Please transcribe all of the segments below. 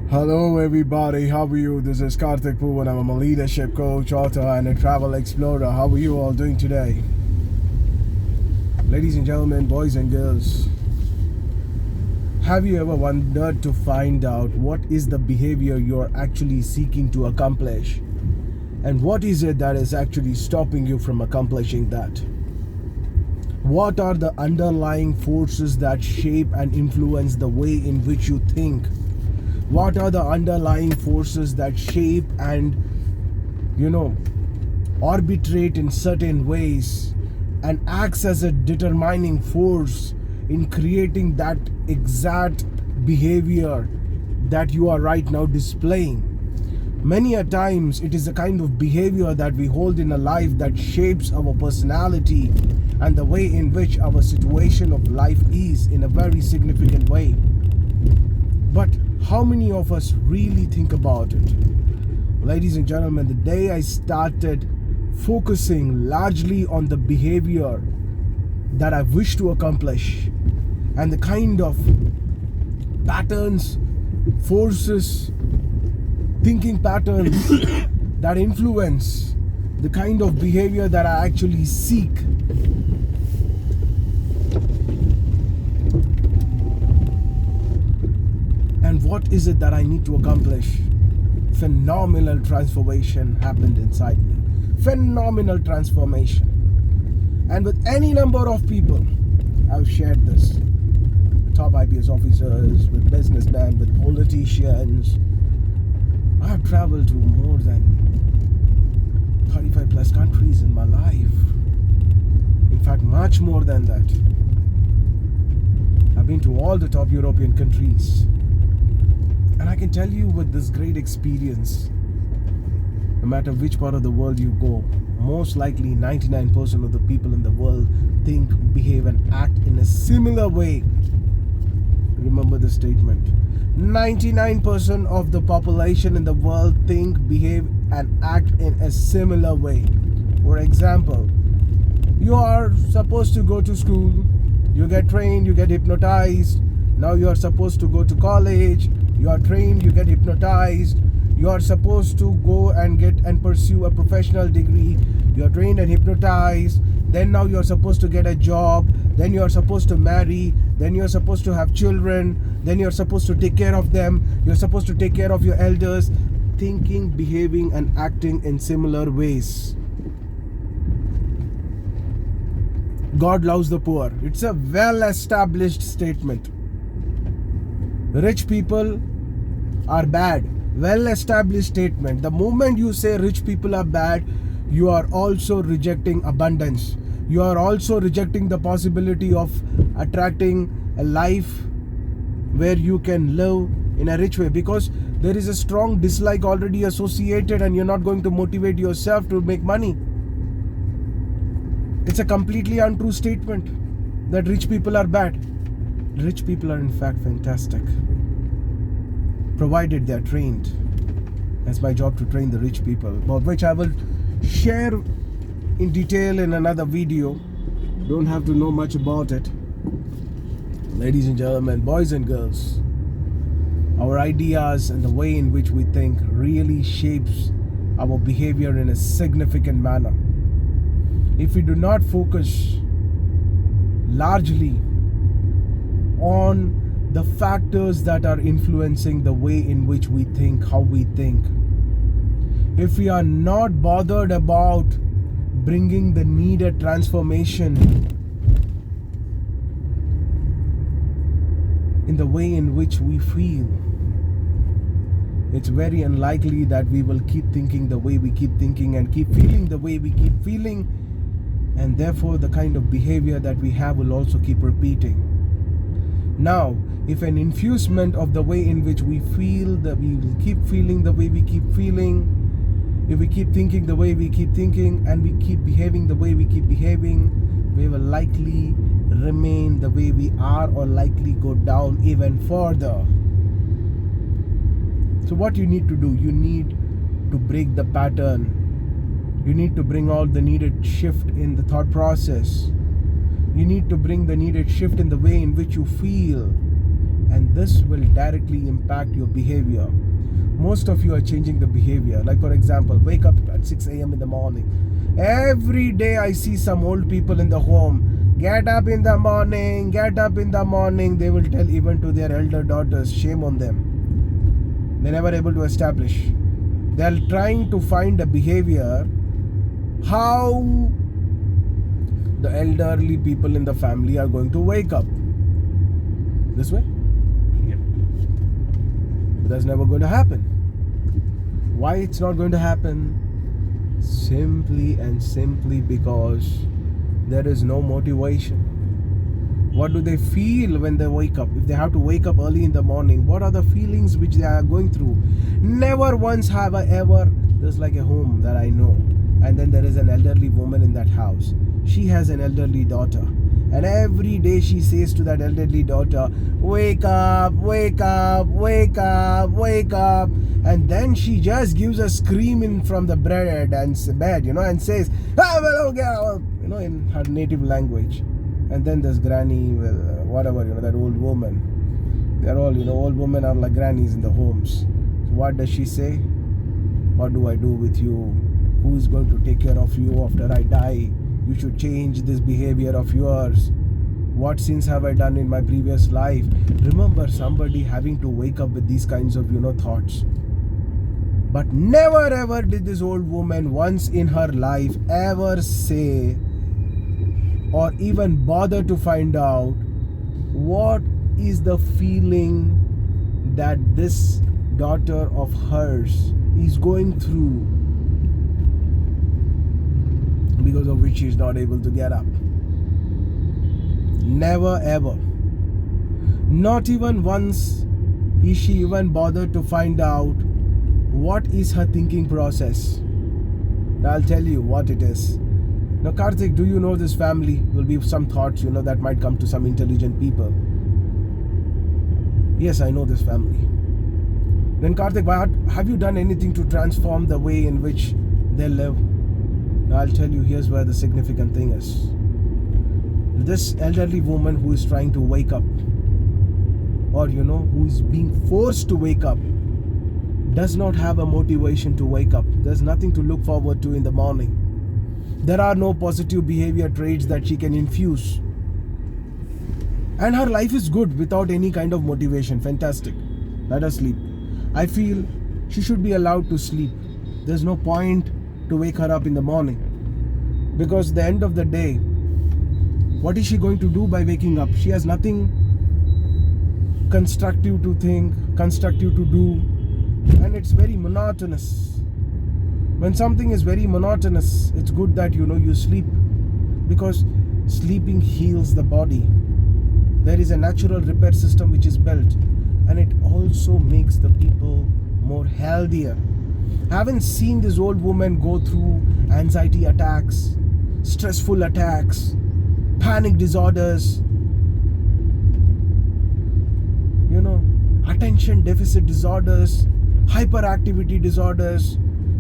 Hello everybody, how are you? This is Karthik Poovanam. I'm a leadership coach, author and a travel explorer. How are you all doing today? Ladies and gentlemen, boys and girls, have you ever wondered to find out what is the behavior you're actually seeking to accomplish? And what is it that is actually stopping you from accomplishing that? What are the underlying forces that shape and influence the way in which you think? What are the underlying forces that shape and, arbitrate in certain ways and acts as a determining force in creating that exact behavior that you are right now displaying? Many a times it is the kind of behavior that we hold in a life that shapes our personality and the way in which our situation of life is in a very significant way. But how many of us really think about it? Ladies and gentlemen, the day I started focusing largely on the behavior that I wish to accomplish and the kind of patterns, forces, thinking patterns that influence the kind of behavior that I actually seek, and what is it that I need to accomplish? Phenomenal transformation happened inside me. Phenomenal transformation. And with any number of people, I've shared this. With top IPS officers, with businessmen, with politicians. I've traveled to more than 35 plus countries in my life. In fact, much more than that. I've been to all the top European countries. And I can tell you with this great experience, no matter which part of the world you go, most likely 99% of the people in the world think, behave and act in a similar way. Remember the statement. 99% of the population in the world think, behave and act in a similar way. For example, you are supposed to go to school, you get trained, you get hypnotized. Now you are supposed to go to college. You are trained, you get hypnotized. You are supposed to go and get and pursue a professional degree. You are trained and hypnotized. Then now you are supposed to get a job. Then you are supposed to marry. Then you are supposed to have children. Then you are supposed to take care of them. You are supposed to take care of your elders. Thinking, behaving and acting in similar ways. God loves the poor. It's a well-established statement. Rich people are bad. Well-established statement. The moment you say rich people are bad, you are also rejecting abundance. You are also rejecting the possibility of attracting a life where you can live in a rich way, because there is a strong dislike already associated and you're not going to motivate yourself to make money. It's a completely untrue statement that rich people are bad. Rich people are in fact fantastic, provided they are trained. That's my job, to train the rich people, about which I will share in detail in another video. Don't have to know much about it. Ladies and gentlemen, boys and girls, our ideas and the way in which we think really shapes our behavior in a significant manner. If we do not focus largely on the factors that are influencing the way in which we think, how we think, if we are not bothered about bringing the needed transformation in the way in which we feel, it's very unlikely that we will keep thinking the way we keep thinking and keep feeling the way we keep feeling, and therefore the kind of behavior that we have will also keep repeating. Now, if an infusement of the way in which we feel, that we will keep feeling the way we keep feeling, if we keep thinking the way we keep thinking, and we keep behaving the way we keep behaving, we will likely remain the way we are, or likely go down even further. So what you need to do, you need to break the pattern. You need to bring out the needed shift in the thought process. You need to bring the needed shift in the way in which you feel. and this will directly impact your behavior. Most of you are changing the behavior. Like for example, wake up at 6 a.m. in the morning. Every day I see some old people in the home, get up in the morning, get up in the morning. They will tell even to their elder daughters, shame on them. They're never able to establish. They're trying to find a behavior how the elderly people in the family are going to wake up. This way? Yep. But that's never going to happen. Why it's not going to happen? Simply and simply because there is no motivation. What do they feel when they wake up? If they have to wake up early in the morning, what are the feelings which they are going through? Never once have I ever, there's like a home that I know, and then there is an elderly woman in that house. She has an elderly daughter, and every day she says to that elderly daughter, wake up, wake up, wake up, wake up. And then she just gives a scream in from the bed, and says, ah, well, okay, in her native language. And then there's granny, whatever, that old woman. They're all, old women are like grannies in the homes. So what does she say? What do I do with you? Who is going to take care of you after I die? You should change this behavior of yours. What sins have I done in my previous life? Remember somebody having to wake up with these kinds of, thoughts. But never ever did this old woman once in her life ever say or even bother to find out what is the feeling that this daughter of hers is going through, because of which she is not able to get up. Never ever. Not even once is she even bothered to find out what is her thinking process. Now I'll tell you what it is. Now Karthik, do you know this family? Will be some thoughts, that might come to some intelligent people. Yes, I know this family. Then Karthik, have you done anything to transform the way in which they live? Now I'll tell you, here's where the significant thing is. This elderly woman who is trying to wake up, or who is being forced to wake up, does not have a motivation to wake up. There's nothing to look forward to in the morning. There are no positive behavior traits that she can infuse. And her life is good without any kind of motivation. Fantastic. Let her sleep. I feel she should be allowed to sleep. There's no point to wake her up in the morning. Because at the end of the day, what is she going to do by waking up? She has nothing constructive to think, constructive to do. And it's very monotonous. When something is very monotonous, it's good that you sleep, because sleeping heals the body. There is a natural repair system which is built, and it also makes the people more healthier. I haven't seen this old woman go through anxiety attacks, stressful attacks, panic disorders, attention deficit disorders, hyperactivity disorders.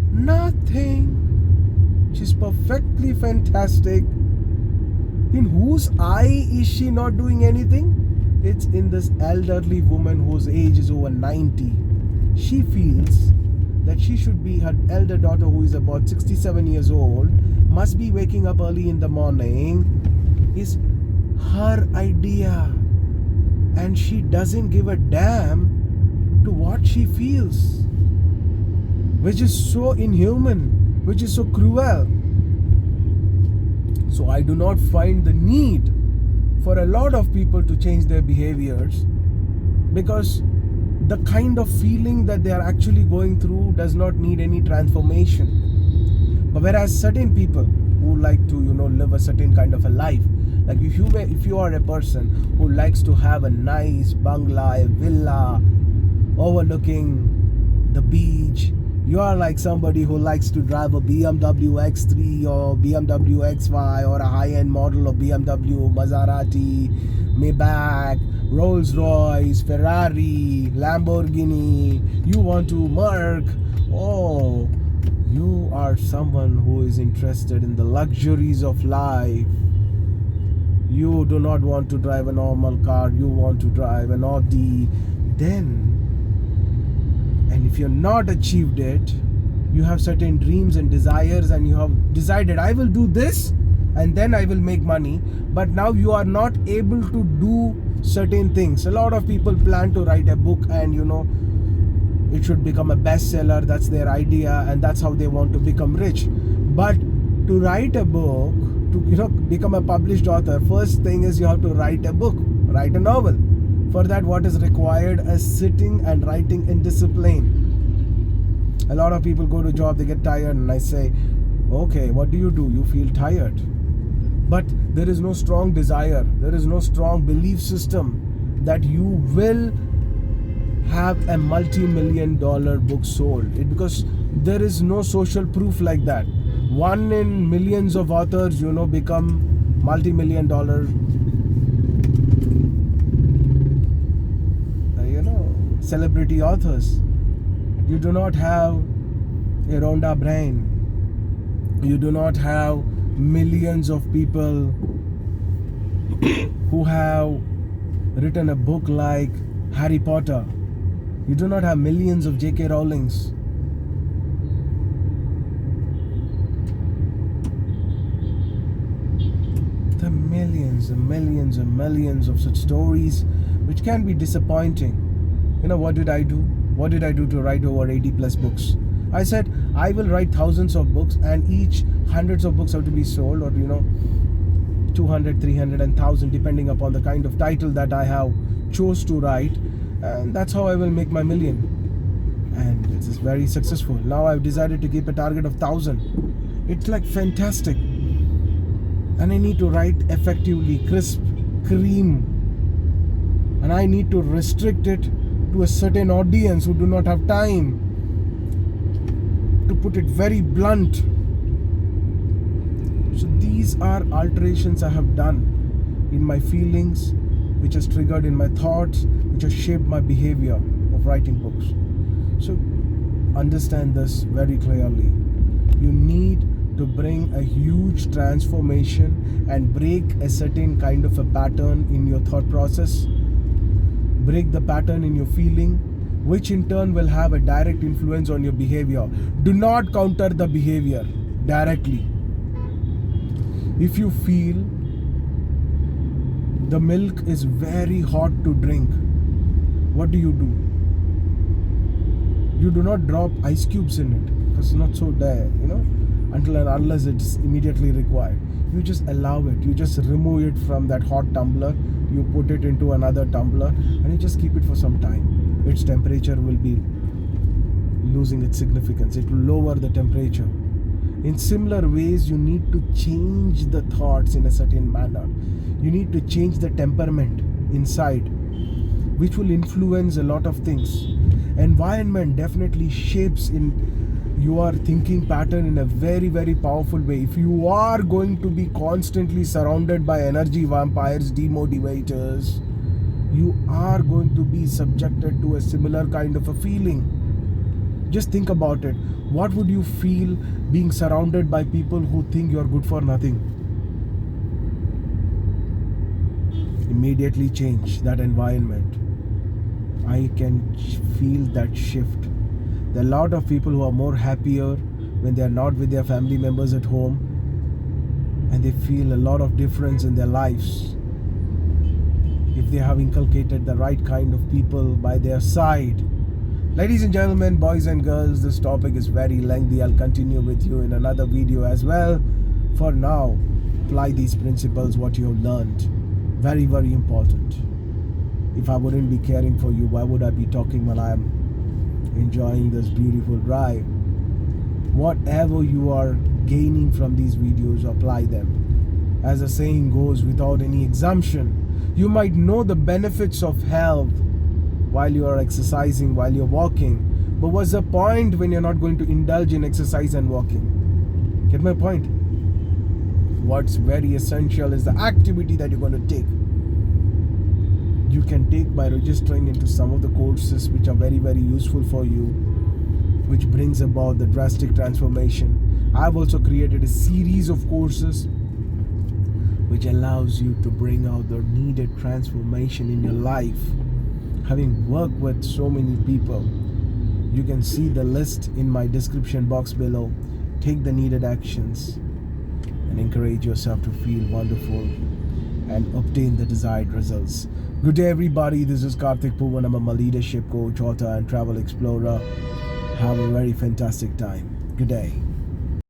Nothing. She's perfectly fantastic. In whose eye is she not doing anything? It's in this elderly woman whose age is over 90. She feels that she should be, her elder daughter who is about 67 years old, must be waking up early in the morning, is her idea. And she doesn't give a damn to what she feels, which is so inhuman, which is so cruel. So I do not find the need for a lot of people to change their behaviors, because the kind of feeling that they are actually going through does not need any transformation. But whereas certain people who like to live a certain kind of a life, like if you are a person who likes to have a nice bungalow, a villa overlooking the beach, you are like somebody who likes to drive a BMW X3 or BMW X5 or a high-end model of BMW, Maserati, Maybach, Rolls-Royce, Ferrari, Lamborghini, you want to Merc. Oh, you are someone who is interested in the luxuries of life. you do not want to drive a normal car, you want to drive an Audi, and if you're not achieved it, you have certain dreams and desires, and you have decided, I will do this and then I will make money, but now you are not able to do certain things. A lot of people plan to write a book, and it should become a bestseller. That's their idea, and that's how they want to become rich. But to write a book, to become a published author, first thing is you have to write a book, write a novel. For that, what is required is sitting and writing in discipline. A lot of people go to job, they get tired, and I say, okay, what do? You feel tired. But there is no strong desire, there is no strong belief system that you will have a multi-million-dollar book sold. Because there is no social proof like that. One in millions of authors, become multi-million-dollar, celebrity authors. You do not have a Rhonda Brain. You do not have millions of people who have written a book like Harry Potter. You do not have millions of J.K. Rowlings. The millions and millions and millions of such stories which can be disappointing. What did I do? What did I do to write over 80 plus books? I said, I will write thousands of books, and each hundreds of books have to be sold, or 200, 300 and 1,000, depending upon the kind of title that I have chose to write, and that's how I will make my million. And it is very successful. Now I've decided to keep a target of 1,000. It's like fantastic, and I need to write effectively, crisp, cream, and I need to restrict it to a certain audience who do not have time. To put it very blunt. So these are alterations I have done in my feelings, which has triggered in my thoughts, which has shaped my behavior of writing books. So understand this very clearly. You need to bring a huge transformation and break a certain kind of a pattern in your thought process. Break the pattern in your feeling, which in turn will have a direct influence on your behavior. Do not counter the behavior directly. If you feel the milk is very hot to drink, what do? You do not drop ice cubes in it, because it's not so there, until and unless it's immediately required. You just allow it. You just remove it from that hot tumbler. You put it into another tumbler, and you just keep it for some time. Its temperature will be losing its significance. It will lower the temperature. In similar ways, you need to change the thoughts in a certain manner. You need to change the temperament inside, which will influence a lot of things. Environment definitely shapes in your thinking pattern in a very, very powerful way. If you are going to be constantly surrounded by energy vampires, demotivators, you are going to be subjected to a similar kind of a feeling. Just think about it. What would you feel being surrounded by people who think you're good for nothing? Immediately change that environment. I can feel that shift. There are a lot of people who are more happier when they are not with their family members at home, and they feel a lot of difference in their lives if they have inculcated the right kind of people by their side. Ladies and gentlemen, boys and girls, this topic is very lengthy. I'll continue with you in another video as well. For now, apply these principles, what you have learned. Very, very important. If I wouldn't be caring for you, why would I be talking when I'm enjoying this beautiful drive? Whatever you are gaining from these videos, apply them. As the saying goes, without any exemption. You might know the benefits of health while you are exercising, while you're walking, but what's the point when you're not going to indulge in exercise and walking? Get my point? What's very essential is the activity that you're going to take. You can take by registering into some of the courses which are very, very useful for you, which brings about the drastic transformation. I've also created a series of courses which allows you to bring out the needed transformation in your life. Having worked with so many people, you can see the list in my description box below. Take the needed actions and encourage yourself to feel wonderful and obtain the desired results. Good day, everybody. This is Karthik Poovanam. I'm a leadership coach, author, and travel explorer. Have a very fantastic time. Good day.